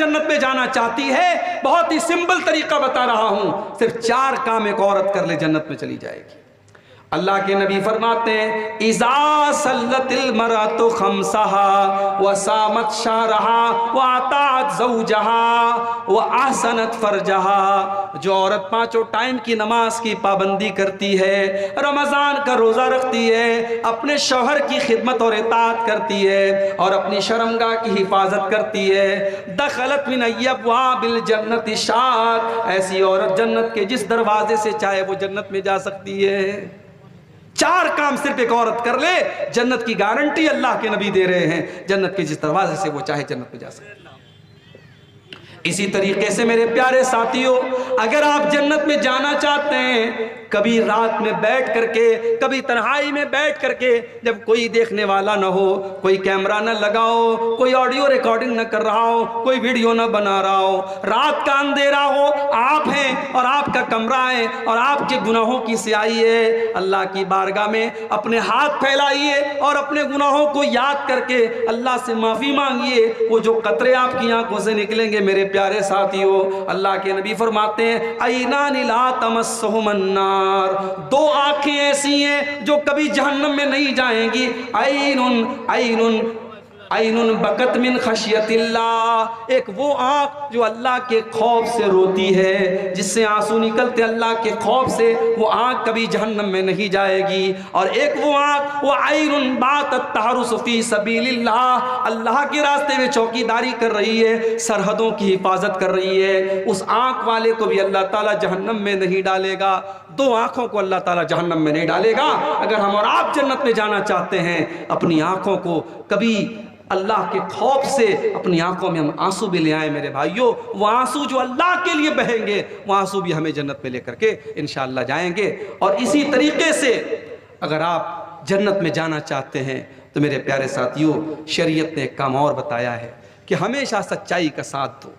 جنت میں جانا چاہتی ہے، بہت ہی سمپل طریقہ بتا رہا ہوں، صرف 4 کام ایک عورت کر لے جنت میں چلی جائے گی۔ اللہ کے نبی فرماتے ہیں اذا صلت المرأۃ خمسها وصامت شهرها واطاعت زوجها واحسنت فرجها، جو عورت 5 ٹائم کی نماز کی پابندی کرتی ہے، رمضان کا روزہ رکھتی ہے، اپنے شوہر کی خدمت اور اطاعت کرتی ہے اور اپنی شرمگاہ کی حفاظت کرتی ہے، دخلت من ابواب الجنت شاءت، ایسی عورت جنت کے جس دروازے سے چاہے وہ جنت میں جا سکتی ہے۔ 4 کام صرف ایک عورت کر لے، جنت کی گارنٹی اللہ کے نبی دے رہے ہیں، جنت کے جس دروازے سے وہ چاہے جنت میں جا سکتے۔ اسی طریقے سے میرے پیارے ساتھیوں، اگر آپ جنت میں جانا چاہتے ہیں، کبھی رات میں بیٹھ کر کے، کبھی تنہائی میں بیٹھ کر کے، جب کوئی دیکھنے والا نہ ہو، کوئی کیمرہ نہ لگاؤ، کوئی آڈیو ریکارڈنگ نہ کر رہا ہو، کوئی ویڈیو نہ بنا رہا ہو، رات کا اندھیرا ہو، آپ ہیں اور آپ کا کمرہ ہے اور آپ کے گناہوں کی سیاہی ہے، اللہ کی بارگاہ میں اپنے ہاتھ پھیلائیے اور اپنے گناہوں کو یاد کر کے اللہ سے معافی مانگیے۔ وہ جو قطرے آپ کی آنکھوں سے نکلیں گے میرے پیارے ساتھیوں، اللہ کے نبی فرماتے ہیں عینان لا تمسہم النار، 2 آنکھیں ایسی ہیں جو کبھی جہنم میں نہیں جائیں گی، عین بکت من خشیت اللہ، ایک وہ آنکھ جو اللہ کے خوف سے روتی ہے، جس سے آنسو نکلتے اللہ کے خوف سے، وہ آنکھ کبھی جہنم میں نہیں جائے گی۔ اور ایک وہ آنکھ، وہ عین باتت تحرس فی سبیل اللہ، اللہ کے راستے میں چوکیداری کر رہی ہے، سرحدوں کی حفاظت کر رہی ہے، اس آنکھ والے کو بھی اللہ تعالیٰ جہنم میں نہیں ڈالے گا۔ 2 آنکھوں کو اللہ تعالیٰ جہنم میں نہیں ڈالے گا۔ اگر ہم اور آپ جنت میں جانا چاہتے ہیں، اپنی آنکھوں کو کبھی اللہ کے خوف سے اپنی آنکھوں میں ہم آنسو بھی لے آئیں میرے بھائیوں، وہ آنسو جو اللہ کے لیے بہیں گے، وہ آنسو بھی ہمیں جنت میں لے کر کے انشاءاللہ جائیں گے۔ اور اسی طریقے سے اگر آپ جنت میں جانا چاہتے ہیں تو میرے پیارے ساتھیوں، شریعت نے ایک کام اور بتایا ہے کہ ہمیشہ سچائی کا ساتھ دو،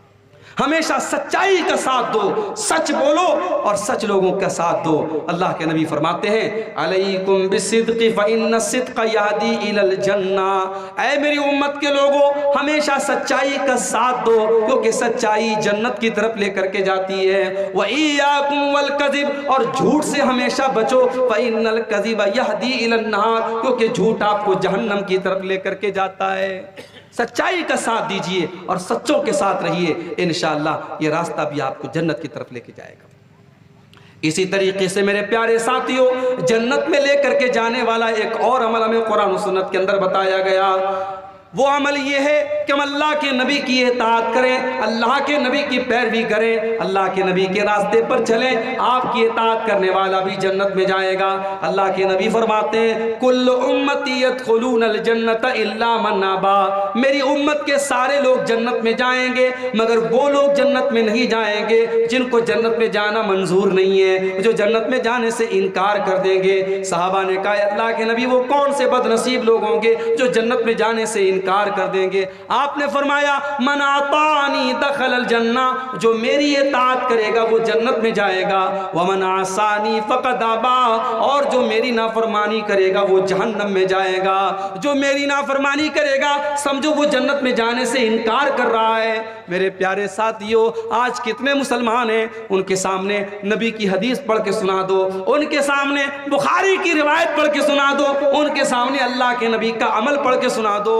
ہمیشہ سچائی کا ساتھ دو، سچ بولو اور سچ لوگوں کا ساتھ دو۔ اللہ کے نبی فرماتے ہیں علیکم بالصدق فإن الصدق یہدی الی الجنہ، اے میری امت کے لوگوں ہمیشہ سچائی کا ساتھ دو، کیونکہ سچائی جنت کی طرف لے کر کے جاتی ہے۔ وإیاکم والکذب، اور جھوٹ سے ہمیشہ بچو، فإن الکذب یہدی الی النار، کیونکہ جھوٹ آپ کو جہنم کی طرف لے کر کے جاتا ہے۔ سچائی کا ساتھ دیجئے اور سچوں کے ساتھ رہیے، انشاءاللہ یہ راستہ بھی آپ کو جنت کی طرف لے کے جائے گا۔ اسی طریقے سے میرے پیارے ساتھیوں، جنت میں لے کر کے جانے والا ایک اور عمل ہمیں قرآن و سنت کے اندر بتایا گیا، وہ عمل یہ ہے کہ ہم اللہ کے نبی کی اطاعت کریں، اللہ کے نبی کی پیروی کریں، اللہ کے نبی کے راستے پر چلیں، آپ کی اطاعت کرنے والا بھی جنت میں جائے گا۔ اللہ کے نبی فرماتے ہیں کل امتی یدخلون الجنت الا من ابا، میری امت کے سارے لوگ جنت میں جائیں گے مگر وہ لوگ جنت میں نہیں جائیں گے جن کو جنت میں جانا منظور نہیں ہے، جو جنت میں جانے سے انکار کر دیں گے۔ صحابہ نے کہا اللہ کے نبی وہ کون سے بد نصیب لوگ ہوں گے جو جنت میں جانے سے انکار کر دیں گے؟ آپ نے فرمایا من اطاعنی دخل الجنہ، جو میری اطاعت کرے گا وہ جنت میں جائے گا، ومن عصانی فقد ابا، اور جو میری نافرمانی کرے گا وہ جہنم میں جائے گا۔ جو میری نافرمانی کرے گا سمجھو وہ جنت میں جانے سے انکار کر رہا ہے۔ میرے پیارے ساتھیوں، آج کتنے مسلمان ہیں، ان کے سامنے نبی کی حدیث پڑھ کے سنا دو، ان کے سامنے بخاری کی روایت پڑھ کے سنا دو، ان کے سامنے اللہ کے نبی کا عمل پڑھ کے سنا دو،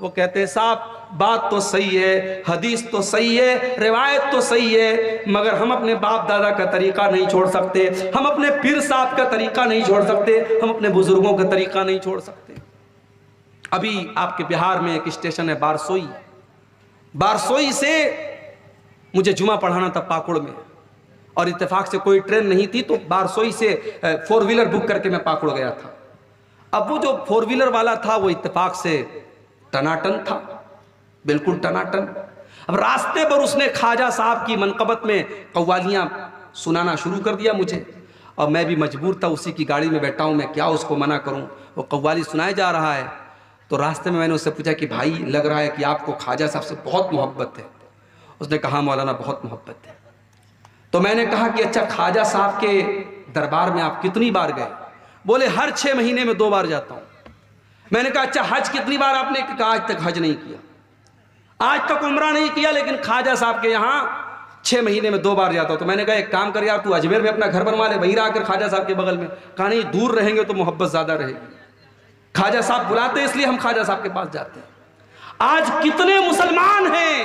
وہ کہتے ہیں صاحب بات تو صحیح ہے، حدیث تو صحیح ہے، روایت تو صحیح ہے، مگر ہم اپنے باپ دادا کا طریقہ نہیں چھوڑ سکتے، ہم اپنے پیر صاحب کا طریقہ نہیں چھوڑ سکتے، ہم اپنے بزرگوں کا طریقہ نہیں چھوڑ سکتے۔ ابھی آپ کے بہار میں ایک اسٹیشن ہے بارسوئی، بارسوئی سے مجھے جمعہ پڑھانا تھا پاکڑ میں، اور اتفاق سے کوئی ٹرین نہیں تھی تو بارسوئی سے 4 ویلر بک کر کے میں پاکڑ گیا تھا۔ اب وہ جو 4 ویلر والا تھا وہ اتفاق سے ٹناٹن تھا، بالکل ٹناٹن۔ اب راستے پر اس نے خواجہ صاحب کی منقبت میں قوالیاں سنانا شروع کر دیا مجھے، اور میں بھی مجبور تھا، اسی کی گاڑی میں بیٹھا ہوں، میں کیا اس کو منع کروں، وہ قوالی سنائے جا رہا ہے۔ تو راستے میں نے اس سے پوچھا کہ بھائی لگ رہا ہے کہ آپ کو خواجہ صاحب سے بہت محبت ہے۔ اس نے کہا مولانا بہت محبت ہے۔ تو میں نے کہا کہ اچھا خواجہ صاحب کے دربار میں آپ کتنی بار گئے؟ بولے ہر 6 مہینے میں 2 بار جاتا ہوں۔ میں نے کہا اچھا حج کتنی بار آپ نے؟ کہا آج تک حج نہیں کیا۔ آج تک عمرہ نہیں کیا لیکن خواجہ صاحب کے یہاں 6 مہینے میں 2 بار جاتا ہوں. تو میں نے کہا ایک کام کر یار، تو اجمیر میں اپنا گھر بنوا لے، وہیں رہ کر خواجہ صاحب کے بغل میں. کہا نہیں، دور رہیں گے تو محبت زیادہ رہے گی. خواجہ صاحب بلاتے ہیں اس لیے ہم خواجہ صاحب کے پاس جاتے ہیں. آج کتنے مسلمان ہیں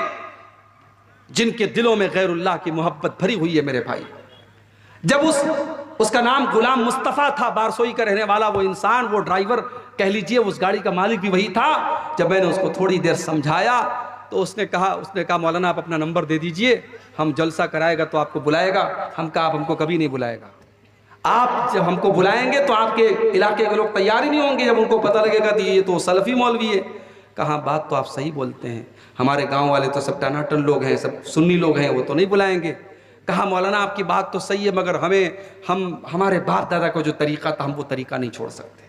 جن کے دلوں میں غیر اللہ کی محبت بھری ہوئی ہے میرے بھائی. جب اس کا نام غلام مصطفیٰ تھا، بارسوئی کا رہنے والا وہ انسان، وہ ڈرائیور کہہ لیجئے، اس گاڑی کا مالک بھی وہی تھا. جب میں نے اس کو تھوڑی دیر سمجھایا تو اس نے کہا مولانا آپ اپنا نمبر دے دیجئے، ہم جلسہ کرائے گا تو آپ کو بلائے گا. ہم کہا آپ ہم کو کبھی نہیں بلائے گا. آپ جب ہم کو بلائیں گے تو آپ کے علاقے کے لوگ تیار ہی نہیں ہوں گے جب ان کو پتہ لگے گا کہ یہ تو سلفی مولوی ہے. کہا بات تو آپ صحیح بولتے ہیں، ہمارے گاؤں والے تو سب ٹناٹن لوگ ہیں، سب سنی لوگ ہیں، وہ تو نہیں بلائیں گے. کہا مولانا آپ کی بات تو صحیح ہے، مگر ہمارے باپ دادا کا جو طریقہ تھا ہم وہ طریقہ نہیں چھوڑ سکتے.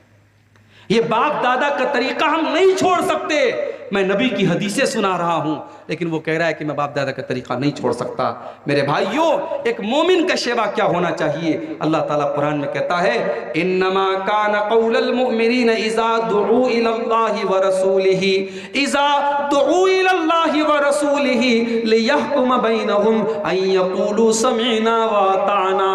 یہ باپ دادا کا طریقہ ہم نہیں چھوڑ سکتے. میں نبی کی حدیثیں سنا رہا ہوں لیکن وہ کہہ رہا ہے کہ میں باپ دادا کا طریقہ نہیں چھوڑ سکتا. میرے بھائیوں، ایک مومن کا شیوا کیا ہونا چاہیے؟ اللہ تعالیٰ قرآن میں کہتا ہے انما کان قول المؤمنین اذا دعوا الی اللہ ورسولہ لیحکم بینہم ان یقولوا سمعنا واطعنا.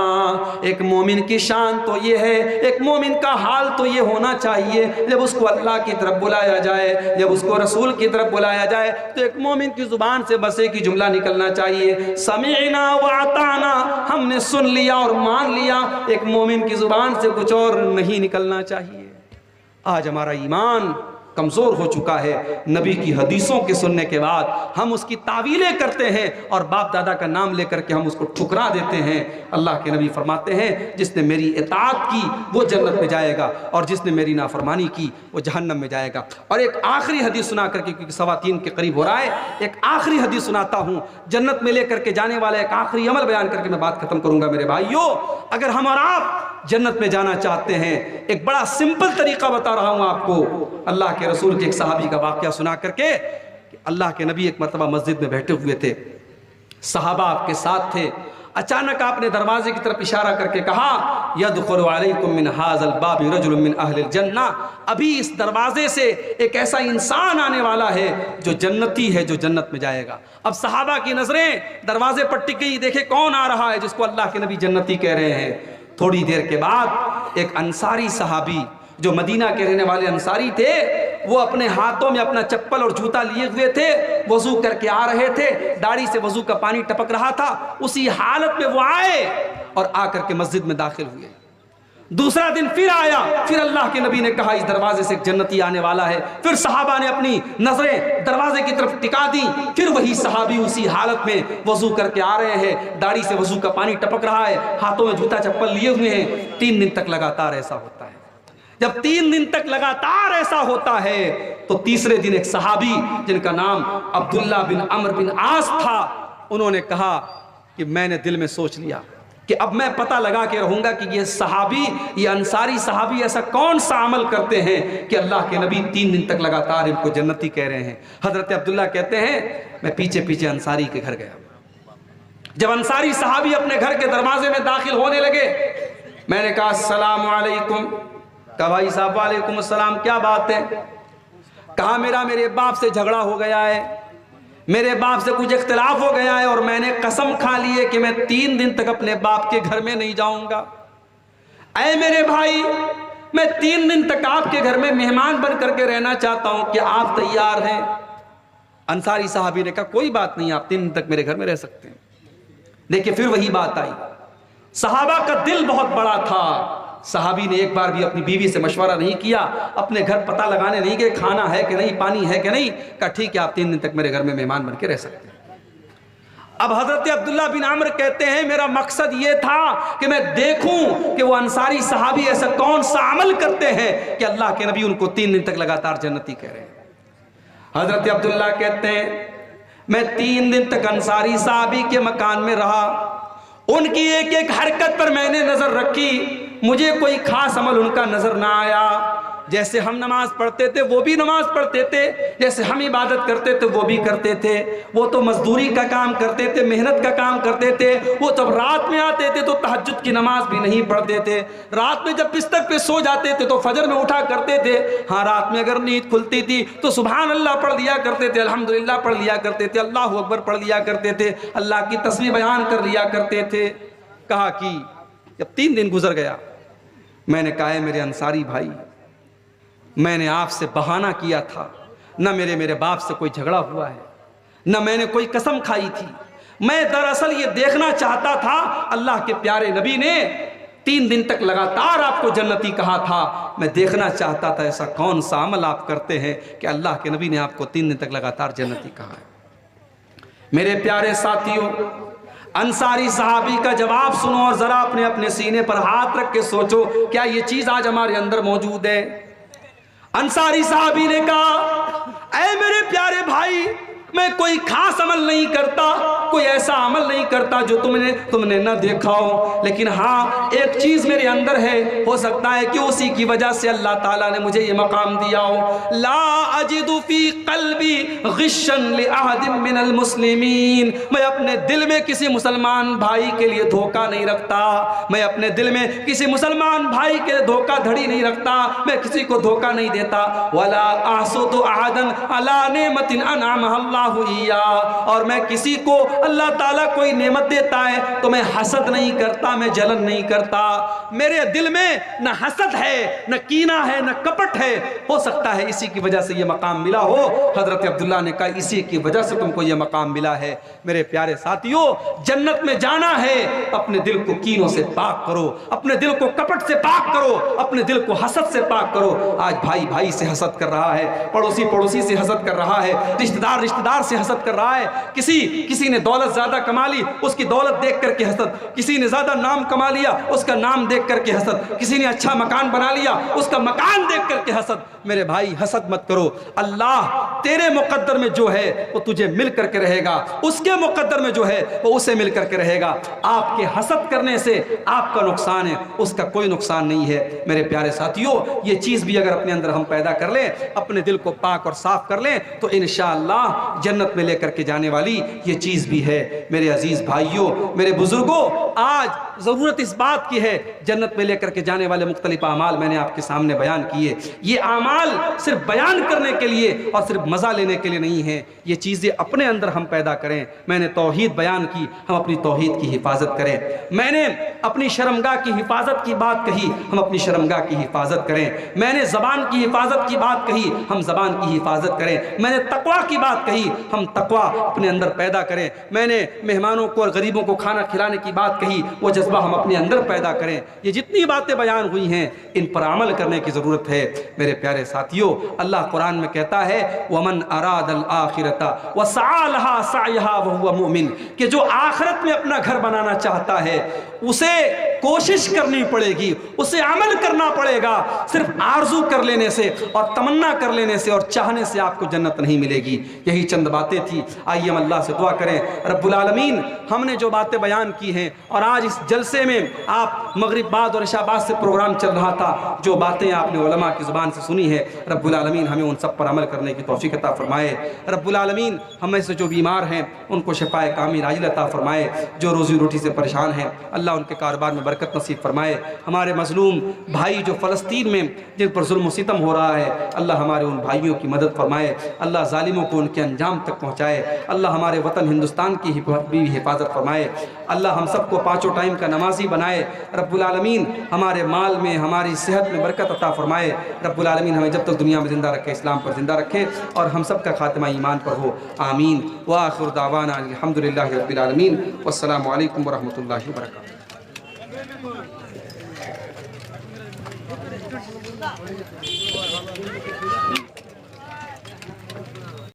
ایک مومن کی شان تو یہ ہے، ایک مومن کا حال تو یہ ہونا چاہیے جب اس کو اللہ کی طرف بلایا جائے، جب اس کو رسول کی طرف بلایا جائے تو ایک مومن کی زبان سے بس ایک ہی جملہ نکلنا چاہیے، سمعنا واطعنا، ہم نے سن لیا اور مان لیا. ایک مومن کی زبان سے کچھ اور نہیں نکلنا چاہیے. آج ہمارا ایمان کمزور ہو چکا ہے. نبی کی حدیثوں کے سننے کے بعد ہم اس کی تعویلیں کرتے ہیں اور باپ دادا کا نام لے کر کے ہم اس کو ٹھکرا دیتے ہیں. اللہ کے نبی فرماتے ہیں جس نے میری اطاعت کی وہ جنت میں جائے گا اور جس نے میری نافرمانی کی وہ جہنم میں جائے گا. اور ایک آخری حدیث سنا کر کے، کیونکہ 3:15 کے قریب ہو رہا ہے، ایک آخری حدیث سناتا ہوں جنت میں لے کر کے جانے والا ایک آخری عمل بیان کر کے میں بات ختم کروں گا. میرے بھائیوں، اگر ہم اور آپ جنت میں جانا چاہتے ہیں، ایک بڑا سمپل طریقہ بتا رہا ہوں آپ کو. اللہ کے رسول کے ایک صحابی کا واقعہ سنا کر کے، کہ اللہ کے نبی ایک مرتبہ مسجد میں بیٹھے ہوئے تھے، صحابہ آپ کے ساتھ تھے. اچانک آپ نے دروازے کی طرف اشارہ کر کے کہا یدخل علیکم من ھذا الباب رجل من اہل الجنہ. ابھی اس دروازے سے ایک ایسا انسان آنے والا ہے جو جنتی ہے، جو جنت میں جائے گا. اب صحابہ کی نظریں دروازے پر ٹک گئی، دیکھے کون آ رہا ہے جس کو اللہ کے نبی جنتی کہہ رہے ہیں. تھوڑی دیر کے بعد ایک انصاری صحابی جو مدینہ کے رہنے والے انصاری تھے، وہ اپنے ہاتھوں میں اپنا چپل اور جوتا لیے ہوئے تھے، وضو کر کے آ رہے تھے، داڑھی سے وضو کا پانی ٹپک رہا تھا. اسی حالت میں وہ آئے اور آ کر کے مسجد میں داخل ہوئے. دوسرا دن پھر آیا، پھر اللہ کے نبی نے کہا اس دروازے سے ایک جنتی آنے والا ہے. پھر صحابہ نے اپنی نظریں دروازے کی طرف ٹکا دی. پھر وہی صحابی اسی حالت میں وضو کر کے آ رہے ہیں، داڑھی سے وضو کا پانی ٹپک رہا ہے، ہاتھوں میں جوتا چپل لیے ہوئے ہیں. 3 دن تک لگاتار ایسا ہوتا ہے. جب 3 دن تک لگاتار ایسا ہوتا ہے تو تیسرے دن ایک صحابی جن کا نام عبداللہ بن عمرو بن عاص تھا، انہوں نے کہا کہ میں نے دل میں سوچ لیا کہ اب میں پتہ لگا کے رہوں گا کہ یہ صحابی، یہ انصاری صحابی ایسا کون سا عمل کرتے ہیں کہ اللہ کے نبی 3 دن تک لگاتار ان کو جنتی کہہ رہے ہیں. حضرت عبداللہ کہتے ہیں میں پیچھے پیچھے انصاری کے گھر گیا. جب انصاری صحابی اپنے گھر کے دروازے میں داخل ہونے لگے، میں نے کہا السلام علیکم. کہا بھائی صاحب وعلیکم السلام، کیا بات ہے؟ کہا میرے باپ سے جھگڑا ہو گیا ہے، میرے باپ سے کچھ اختلاف ہو گیا ہے اور میں نے قسم کھا لی ہے کہ میں 3 دن تک اپنے باپ کے گھر میں نہیں جاؤں گا. اے میرے بھائی، میں 3 دن تک آپ کے گھر میں مہمان بن کر کے رہنا چاہتا ہوں، کہ آپ تیار ہیں؟ انصاری صحابی نے کہا کوئی بات نہیں، آپ 3 دن تک میرے گھر میں رہ سکتے ہیں. دیکھیں پھر وہی بات آئی. صحابہ کا دل بہت بڑا تھا. صحابی نے ایک بار بھی اپنی بیوی سے مشورہ نہیں کیا، اپنے گھر پتہ لگانے نہیں کہ کھانا ہے کہ نہیں، پانی ہے کہ نہیں. کہا ٹھیک ہے، آپ 3 دن تک میرے گھر میں مہمان بن کے رہ سکتے ہیں. اب حضرت عبداللہ بن عمرو کہتے ہیں میرا مقصد یہ تھا کہ میں دیکھوں کہ وہ انصاری صحابی ایسا کون سا عمل کرتے ہیں کہ اللہ کے نبی ان کو 3 دن تک لگاتار جنتی کہہ رہے ہیں. حضرت عبداللہ کہتے ہیں میں 3 دن تک انصاری صحابی کے مکان میں رہا. ان کی ایک ایک حرکت پر میں نے نظر رکھی، مجھے کوئی خاص عمل ان کا نظر نہ آیا. جیسے ہم نماز پڑھتے تھے وہ بھی نماز پڑھتے تھے، جیسے ہم عبادت کرتے تھے وہ بھی کرتے تھے۔ وہ تو مزدوری کا کام کرتے تھے، محنت کا کام کرتے تھے، وہ جب رات میں آتے تھے تو تہجد کی نماز بھی نہیں پڑھتے تھے، رات میں جب بستر پہ سو جاتے تھے تو فجر میں اٹھا کرتے تھے، ہاں رات میں اگر نیند کھلتی تھی تو سبحان اللہ پڑھ لیا کرتے تھے، الحمدللہ پڑھ لیا کرتے تھے، اللہ اکبر پڑھ لیا کرتے تھے، اللہ کی تسبیح بیان کر لیا کرتے تھے۔ کہا کہ جب 3 دن گزر گیا، میں نے کہا ہے میرے انصاری بھائی، میں نے آپ سے بہانہ کیا تھا، نہ میرے باپ سے کوئی جھگڑا ہوا ہے، نہ میں نے کوئی قسم کھائی تھی، میں دراصل یہ دیکھنا چاہتا تھا، اللہ کے پیارے نبی نے 3 دن تک لگاتار آپ کو جنتی کہا تھا، میں دیکھنا چاہتا تھا ایسا کون سا عمل آپ کرتے ہیں کہ اللہ کے نبی نے آپ کو 3 دن تک لگاتار جنتی کہا ہے۔ میرے پیارے ساتھیوں، انصاری صحابی کا جواب سنو اور ذرا اپنے سینے پر ہاتھ رکھ کے سوچو، کیا یہ چیز آج ہمارے اندر موجود ہے؟ انصاری صحابی نے کہا، اے میرے پیارے بھائی، میں کوئی خاص عمل نہیں کرتا، کوئی ایسا عمل نہیں کرتا جو تم نے نہ دیکھا ہو، لیکن ہاں ایک چیز میرے اندر ہے، ہو سکتا ہے کہ اسی کی وجہ سے اللہ تعالیٰ نے مجھے یہ مقام دیا ہو۔ لا اجد فی قلبی غشا لأحد من المسلمین، میں اپنے دل میں کسی مسلمان بھائی کے لیے دھوکہ نہیں رکھتا، میں اپنے دل میں کسی مسلمان بھائی کے لیے دھوکہ دھڑی نہیں رکھتا، میں کسی کو دھوکہ نہیں دیتا۔ ولا احسد احدا علی نعمت انعمها اللہ، اور میں کسی کو اللہ تعالیٰ کوئی نعمت دیتا ہے تو میں حسد نہیں کرتا، میں جلن نہیں کرتا، میرے دل میں نہ حسد ہے، نہ کینہ ہے، نہ کپٹ ہے۔ ہو سکتا ہے اسی کی وجہ سے یہ مقام ملا ہو۔ حضرت عبداللہ نے کہا اسی کی وجہ سے تم کو یہ مقام ملا ہے۔ میرے پیارے ساتھیوں، جنت میں جانا ہے، اپنے دل کو کینوں سے پاک کرو، اپنے دل کو کپٹ سے پاک کرو، اپنے دل کو حسد سے پاک کرو۔ آج بھائی بھائی سے حسد کر رہا ہے، پڑوسی سے حسد کر رہا ہے، رشتہ دار سے حسد کر رہا ہے، کسی نے دولت زیادہ کما لی، اس کی دولت دیکھ کر کے حسد، کسی نے زیادہ نام کما لیا، اس کا نام دیکھ کر کے حسد، کسی نے اچھا مکان بنا لیا، اس کا مکان دیکھ کر کے حسد۔ میرے بھائی حسد مت کرو، اللہ تیرے مقدر میں جو ہے وہ تجھے مل کر کے رہے گا، اس کے مقدر میں جو ہے وہ اسے مل کر کے رہے گا۔ آپ کے حسد کرنے سے آپ کا نقصان ہے، اس کا کوئی نقصان نہیں ہے۔ میرے پیارے ساتھیوں، یہ چیز بھی اگر اپنے اندر ہم پیدا کر لیں، اپنے دل کو پاک اور صاف کر لیں، تو انشاءاللہ جنت میں لے کر کے جانے والی یہ چیز بھی ہے۔ میرے عزیز بھائیوں، میرے بزرگوں، آج ضرورت اس بات کی ہے، جنت میں لے کر کے جانے والے مختلف اعمال میں نے آپ کے سامنے بیان کیے۔ یہ اعمال صرف بیان کرنے کے لیے اور صرف مزہ لینے کے لیے نہیں ہیں، یہ چیزیں اپنے اندر ہم پیدا کریں۔ میں نے توحید بیان کی، ہم اپنی توحید کی حفاظت کریں۔ میں نے اپنی شرمگاہ کی حفاظت کی بات کہی، ہم اپنی شرمگاہ کی حفاظت کریں۔ میں نے زبان کی حفاظت کی بات کہی، ہم زبان کی حفاظت کریں۔ میں نے تقویٰ کی بات کہی، ہم تقویٰ اپنے اندر پیدا کریں۔ میں نے مہمانوں کو اور غریبوں کو کھانا کھلانے کی بات کہی، وہ جذبہ ہم اپنے اندر پیدا کریں۔ یہ جتنی باتیں بیان ہوئی ہیں، ان پر عمل کرنے کی ضرورت ہے۔ میرے پیارے ساتھیوں، اللہ قرآن میں کہتا ہے وَمَنْ أَرَادَ الْآخِرَةَ وَسَعَى لَهَا سَعْيَهَا وَهُوَ مُؤْمِنٌ، کہ جو آخرت میں اپنا گھر بنانا چاہتا ہے، اسے کوشش کرنی پڑے گی، اسے عمل کرنا پڑے گا۔ صرف آرزو کر لینے سے اور تمنا کر لینے سے اور چاہنے سے آپ کو جنت نہیں ملے گی۔ یہی چند باتیں تھی، آئیے ہم اللہ سے دعا کریں۔ رب العالمین، ہم نے جو باتیں بیان کی ہیں، اور آج اس جلسے میں آپ مغرب بعد اور عشاء بعد سے پروگرام چل رہا تھا، جو باتیں آپ نے علماء کی زبان سے سنی ہے، رب العالمین ہمیں ان سب پر عمل کرنے کی توفیق عطا فرمائے۔ رب العالمین ہم میں سے جو بیمار ہیں ان کو شفائے کامل عاجل عطا فرمائے، جو روزی روٹی سے پریشان ہیں اللہ ان کے کاروبار میں برکت نصیب فرمائے۔ ہمارے مظلوم بھائی جو فلسطین میں جن پر ظلم و ستم ہو رہا ہے، اللہ ہمارے ان بھائیوں کی مدد فرمائے، اللہ ظالموں کو ان کے انجام تک پہنچائے، اللہ ہمارے وطن ہندوستان کی بھی حفاظت فرمائے، اللہ ہم سب کو 5 ٹائم کا نمازی بنائے، رب العالمین ہمارے مال میں ہماری صحت میں برکت عطا فرمائے، رب العالمین ہمیں جب تک دنیا میں زندہ رکھے اسلام پر زندہ رکھے، اور ہم سب کا خاتمہ ایمان پر ہو، آمین۔ وآخر دعوانا الحمدللہ رب العالمین، والسلام علیکم ورحمۃ اللہ وبرکاتہ۔